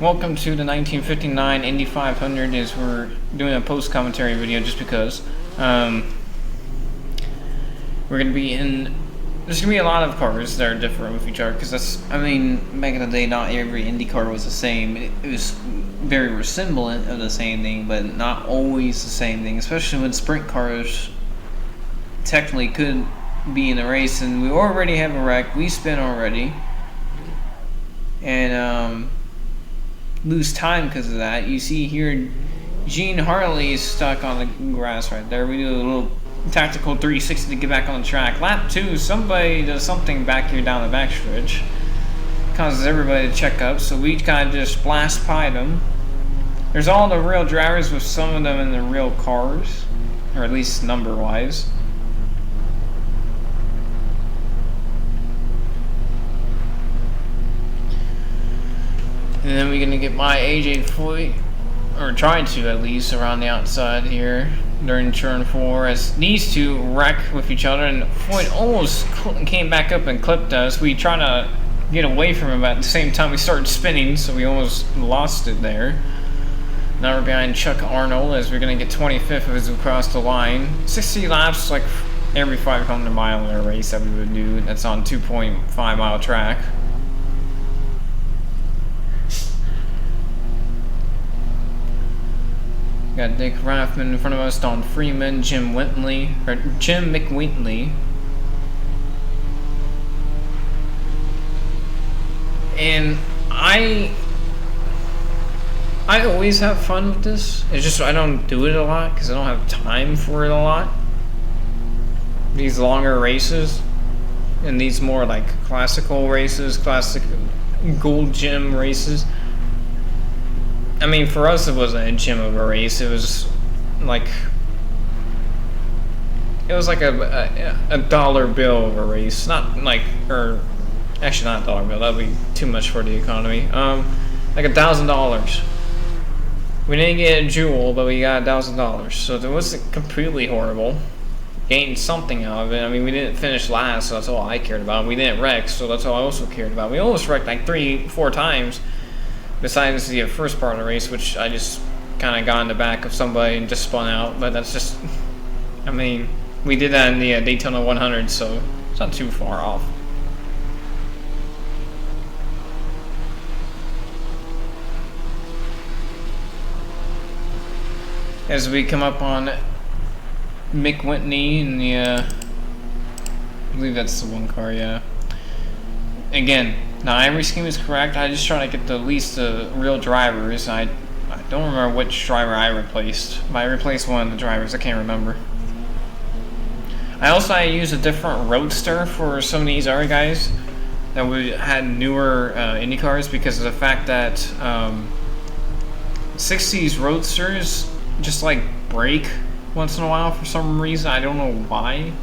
welcome to the 1959 Indy 500 as we're doing a post-commentary video just because. We're going to be in... There's going to be a lot of cars that are different with each other because that's... I mean, back in the day, not every Indy car was the same. It was very resemblant of the same thing, but not always the same thing, especially when sprint cars technically could be in a race, and we already have a wreck. We spin already. And, lose time because of that. You see here, Gene Harley is stuck on the grass right there. We do a little tactical 360 to get back on the track. Lap 2, somebody does something back here down the backstretch. Causes everybody to check up, so we kind of just blast by them. There's all the real drivers with some of them in the real cars, or at least number-wise. And then we're gonna get my AJ Foyt, or trying to at least, around the outside here during turn 4 as these two wreck with each other, and Foyt almost came back up and clipped us. We try to get away from him, but at the same time we started spinning, so we almost lost it there. Now we're behind Chuck Arnold as we're gonna get 25th as we cross the line. 60 laps, like every 500 mile in a race that we would do. That's on 2.5 mile track. Got Dick Raffman in front of us, Don Freeman, Jim McWintley. And I always have fun with this. It's just I don't do it a lot because I don't have time for it a lot. These longer races and these more like classical races, classic gold gym races. I mean, for us, it wasn't a gym of a race. It was like a dollar bill of a race. Not like, or actually not a dollar bill. That'd be too much for the economy. Like $1,000. We didn't get a jewel, but we got $1,000. So it wasn't completely horrible. Gained something out of it. I mean, we didn't finish last, so that's all I cared about. We didn't wreck, so that's all I also cared about. We almost wrecked like 3-4 times. Besides the first part of the race, which I just kind of got in the back of somebody and just spun out. But that's just, I mean, we did that in the Daytona 100, so it's not too far off. As we come up on Mick Whitney in the, I believe that's the one car, yeah. Again, now every scheme is correct. I just try to get the least real drivers. I don't remember which driver I replaced. I replaced one of the drivers. I can't remember. I use a different roadster for some of these other guys that we had newer Indy cars because of the fact that 60s roadsters just like break once in a while for some reason. I don't know why.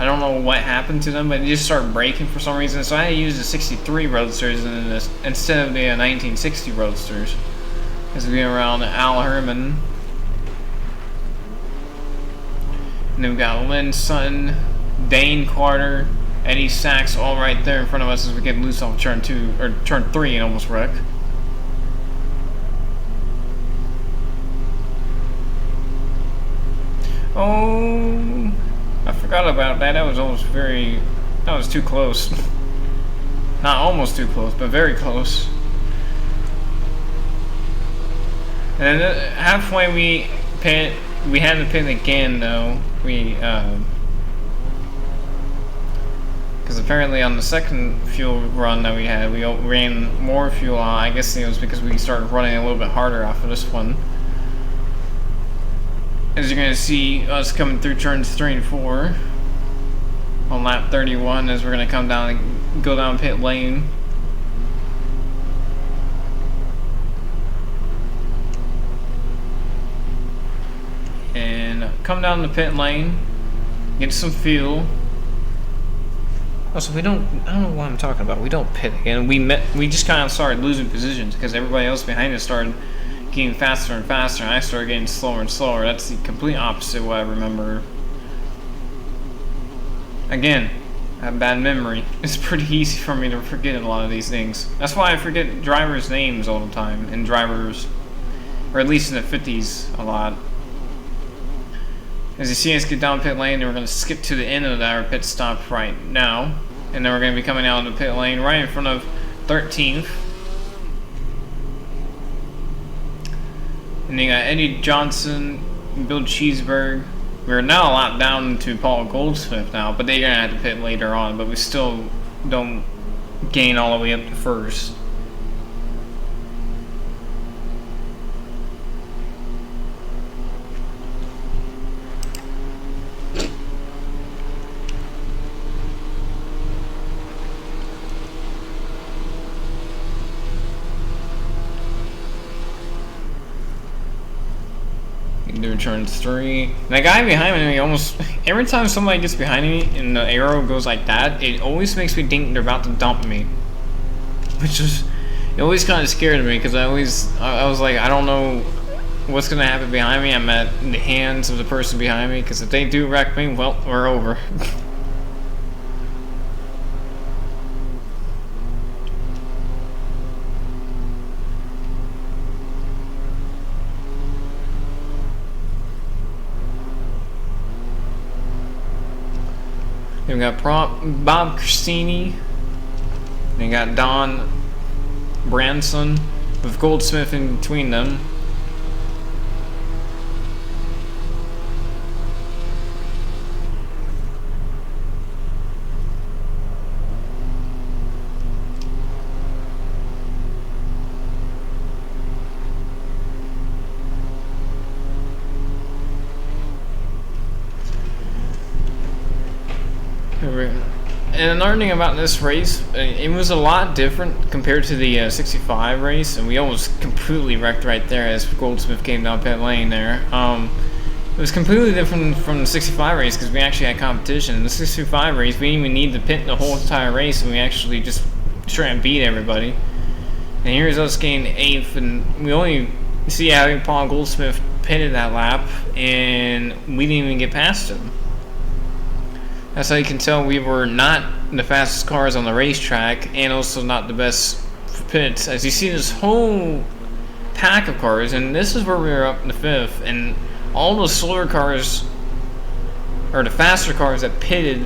I don't know what happened to them, but they just start breaking for some reason. So I used the 63 Roadsters instead of the 1960 Roadsters. As we go around Al Herman. And then we've got Lynn Sutton, Dane Carter, Eddie Sachs all right there in front of us as we get loose off turn 2 or turn 3 and almost wreck. Oh, I forgot about that. That was too close. Not almost too close, but very close. And then halfway we had to pit again though. Because apparently on the second fuel run that we had, we ran more fuel on. I guess it was because we started running a little bit harder off of this one. As you're going to see us coming through turns 3 and 4 on lap 31 as we're going to come down and go down pit lane. And come down the pit lane, get some fuel. Also, I don't know what I'm talking about. We don't pit again. We just kind of started losing positions because everybody else behind us started getting faster and faster, and I started getting slower and slower. That's the complete opposite of what I remember. Again, I have bad memory. It's pretty easy for me to forget a lot of these things. That's why I forget drivers' names all the time, and drivers, or at least in the 50s, a lot. As you see us get down pit lane, and we're going to skip to the end of our pit stop right now. And then we're going to be coming out of the pit lane right in front of 13th. And you got Eddie Johnson, Bill Cheeseburg. We're now a lot down to Paul Goldsmith now, but they're going to have to pit later on. But we still don't gain all the way up to first. Do turn 3. And that guy behind me, almost every time somebody gets behind me and the arrow goes like that, it always makes me think they're about to dump me. Which is, it always kind of scared me because I was like, I don't know what's gonna happen behind me. I'm at the hands of the person behind me, because if they do wreck me, well, we're over. Then we got Bob Christini. Then we got Don Branson with Goldsmith in between them. And another thing about this race, it was a lot different compared to the 65 race, and we almost completely wrecked right there as Goldsmith came down pit lane there. It was completely different from the 65 race because we actually had competition. In the 65 race, we didn't even need to pit the whole entire race, and we actually just try and beat everybody. And here's us getting 8th, and we only see how Paul Goldsmith pitted that lap, and we didn't even get past him. That's how you can tell we were not the fastest cars on the racetrack, and also not the best pits. As you see this whole pack of cars, and this is where we were up in the 5th, and all the slower cars, or the faster cars that pitted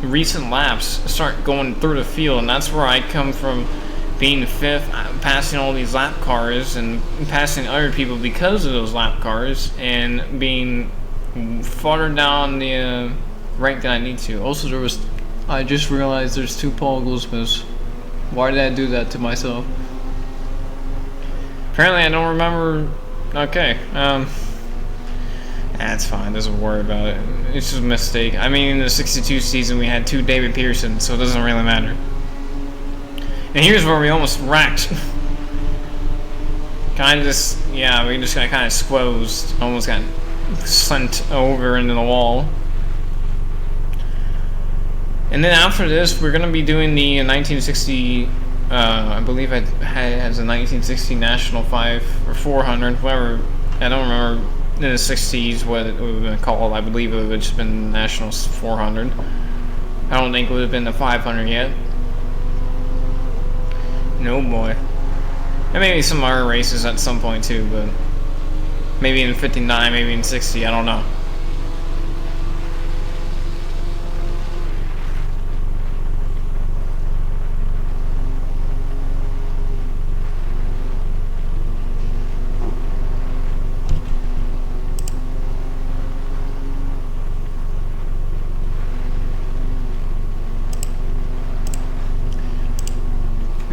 recent laps, start going through the field, and that's where I come from, being the 5th, passing all these lap cars, and passing other people because of those lap cars, and being farther down the rank than I need to. Also, I just realized there's 2 Paul Goldsmiths. Why did I do that to myself? Apparently I don't remember. Okay, that's fine, doesn't worry about it. It's just a mistake. I mean, in the 62 season we had 2 David Pearsons, so it doesn't really matter. And here's where we almost wrecked. We just got kind of squozed. Almost got sent over into the wall. And then after this, we're going to be doing the 1960, I believe it has a 1960 National 5 or 400, whatever. I don't remember in the 60s what it would have been called. I believe it would have just been National 400. I don't think it would have been the 500 yet. No boy. And maybe some other races at some point too, but maybe in 59, maybe in 60, I don't know.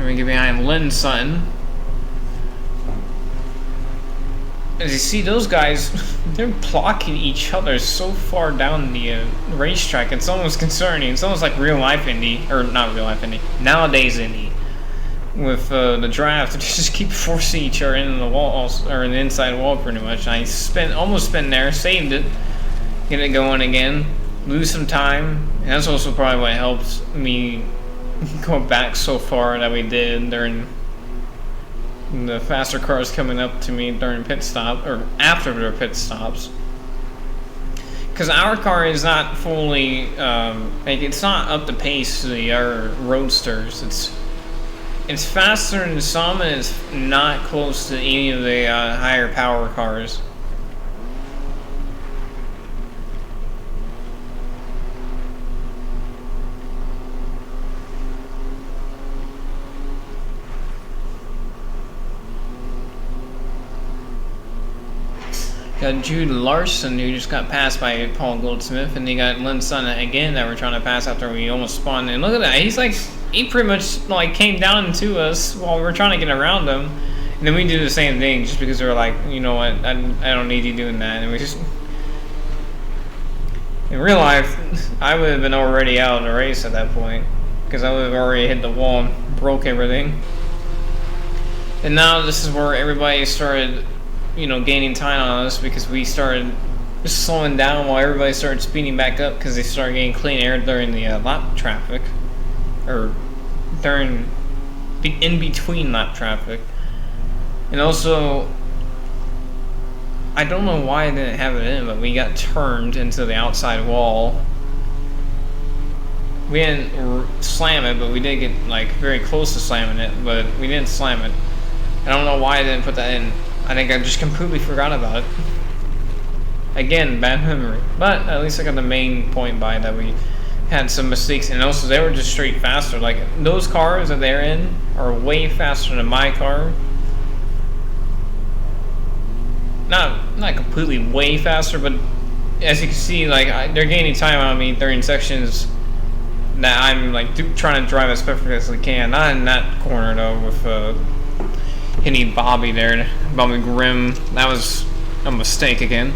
We get behind Lynn Sutton. As you see, those guys, they're blocking each other so far down the racetrack. It's almost concerning. It's almost like real life Indy, or not real life Indy, nowadays Indy. With the draft, they just keep forcing each other into the walls, or in the inside wall pretty much. I almost spin there, saved it, get it going again, lose some time, and that's also probably what helped me go back so far that we did during the faster cars coming up to me during pit stop, or after their pit stops. because our car is not fully like it's not up to pace to the other roadsters. It's faster than some, and it's not close to any of the higher power cars. Got Jude Larson, who just got passed by Paul Goldsmith, and they got Lynn Sun again that we're trying to pass after we almost spawned. And look at that, he pretty much like came down to us while we were trying to get around him. And then we do the same thing just because we were like, you know what, I don't need you doing that. And we just, in real life, I would have been already out of the race at that point because I would have already hit the wall and broke everything. And now this is where everybody started, you know, gaining time on us because we started just slowing down while everybody started speeding back up because they started getting clean air during the lap traffic, or during the in-between lap traffic. And also, I don't know why I didn't have it in, but we got turned into the outside wall. We didn't slam it, but we did get like very close to slamming it, but we didn't slam it. I don't know why I didn't put that in. I think I just completely forgot about it. Again, bad memory. But at least I got the main point by that we had some mistakes, and also they were just straight faster. Like those cars that they're in are way faster than my car. Not completely way faster, but as you can see, like they're gaining time on me during sections that I'm like trying to drive as perfectly as I can. Not in that corner though, with hitting Bobby there, Bobby Grimm. That was a mistake again.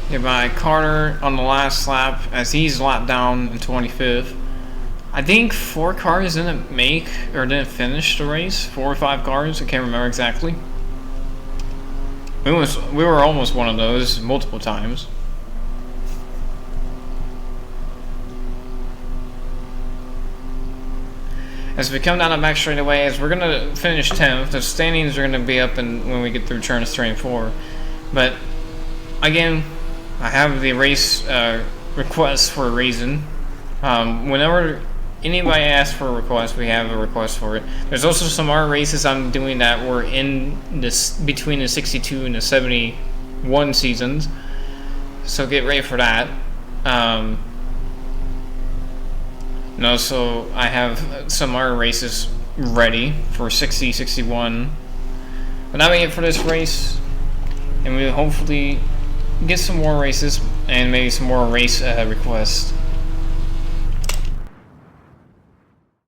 Hit by Carter on the last lap as he's lapped down in 25th. I think 4 cars didn't make or didn't finish the race. 4 or 5 cars, I can't remember exactly. We were almost one of those multiple times. As we come down the back straightaway, as we're gonna finish 10th, the standings are gonna be up when we get through turns 3 and 4. But again, I have the race request for a reason. Whenever anybody asks for a request, we have a request for it. There's also some other races I'm doing that were in this between the 62 and the 71 seasons, so get ready for that. And also I have some other races ready for 60, 61. But that'll be it for this race, and we'll hopefully get some more races and maybe some more race requests.